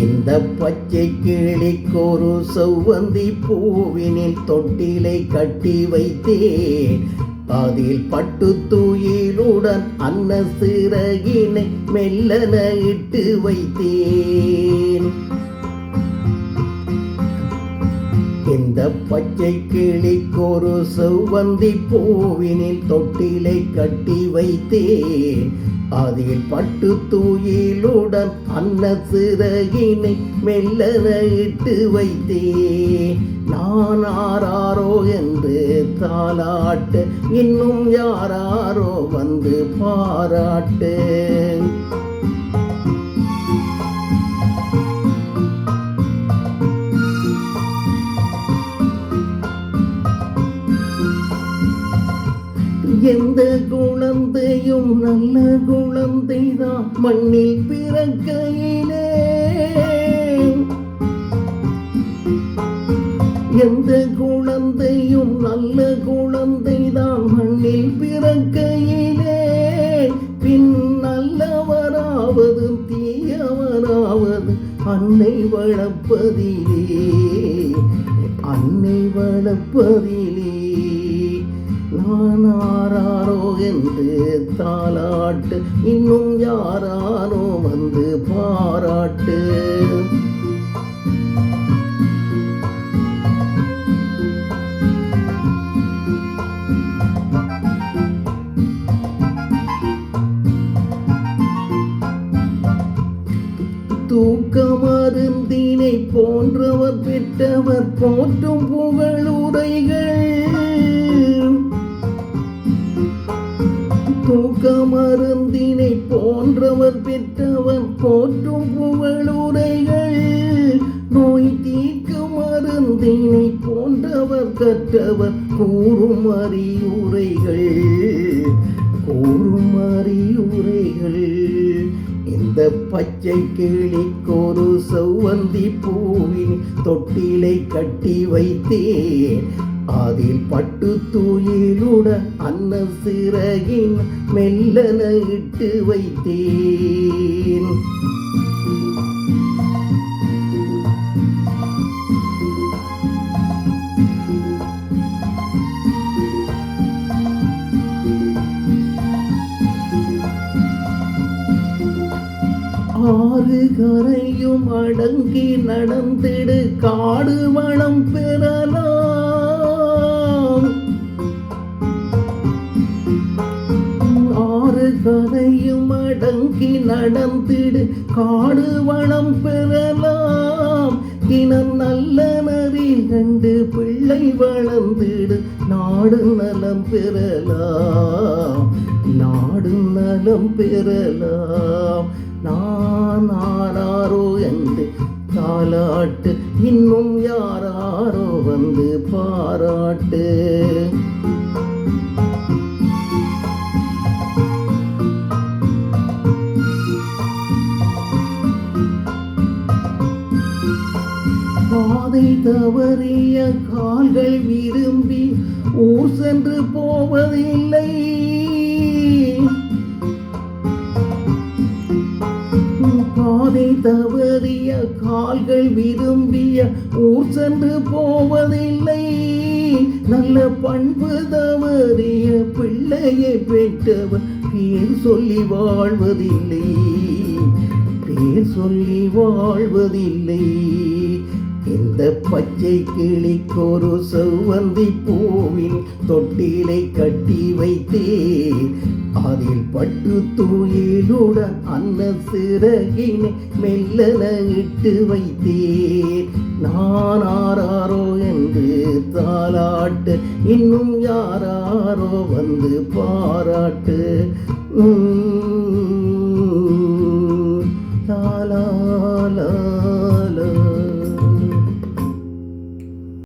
இந்த பச்சை கிளிக்கொரு செவ்வந்தி பூவினில் தொட்டிலை கட்டி வைத்தேன். அதில் பட்டு தூயிலுடன் அன்ன சிறகினை மெல்லன இட்டு வைத்தேன். இந்த பச்சை கிளிக்கொரு செவ்வந்தி பூவினில் தொட்டிலை கட்டி வைத்தேன். அதில் பட்டு தூயிலுடன் அன்ன சிறகினை மெல்லன இட்டு வைத்தேன். நான் ஆராரோ என்று தாலாட்டு, இன்னும் யாராரோ வந்து பாராட்டு. எந்த குழந்தையும் நல்ல குழந்தைதான் மண்ணில் பிறக்கையிலே. எந்த குழந்தையும் நல்ல குழந்தைதான் மண்ணில் பிறக்கையிலே. பின் நல்லவராவது தீயவராவது அன்னை வளர்ப்பதிலே, அன்னை வளர்ப்பதிலே. நான் ஆராரோ என்று தாலாட்டு, இன்னும் யாராரோ வந்து பாராட்டு. தூக்க மருந்தினை போன்றவர் பெற்றவர் போற்றும் புகழுரைகள். தூக்க மருந்தினை போன்றவர் பெற்றவர் போற்றும் புகழுரைகள். நோய் தீர்க்க மருந்தினை போன்றவர் கற்றவர் கூறும் அறிவுரைகள், கூறும் அறிவுரைகள். இந்த பச்சை கிளிக்கொரு செவ்வந்தி பூவின் தொட்டிலை கட்டி வைத்தேன். அதில் பட்டு தூயிலுடன் அன்ன சிறகின் மெல்லன இட்டு வைத்தேன். ஆறு கரையும் அடங்கி நடந்திடு காடு வளம் பெறலாம். ஆறு கரையும் அடங்கி நடந்திடு காடு வளம் பெறலாம். இனம் நல்ல நரி கண்டு பிள்ளை வளர்ந்திடு நாடு நலம் பெறலாம், நாடு நலம் பெறலாம். நான் ஆராரோ என்று தாலாட்டு, இன்னும் யாராரோ வந்து பாராட்டு. பாதை தவறிய கால்கள் விரும்பி ஊர் சென்று போவதில்லை. பாதை தவறிய கால்கள் விரும்பிய ஊர் சென்று போவதில்லை. நல்ல பண்பு தவறிய பிள்ளையை பெற்றவர் பேர் சொல்லி வாழ்வதில்லை, பேர் சொல்லி வாழ்வதில்லை. இந்த பச்சை கிளிக்கொரு செவ்வந்தி பூவின் தொட்டிலை கட்டி வைத்தேன். அதில் பட்டு தூயிலுடன் அன்ன சிறகினை மெல்லன இட்டு வைத்தேன். நான் ஆராரோ என்று தாலாட்டு, இன்னும் யாராரோ வந்து பாராட்டு.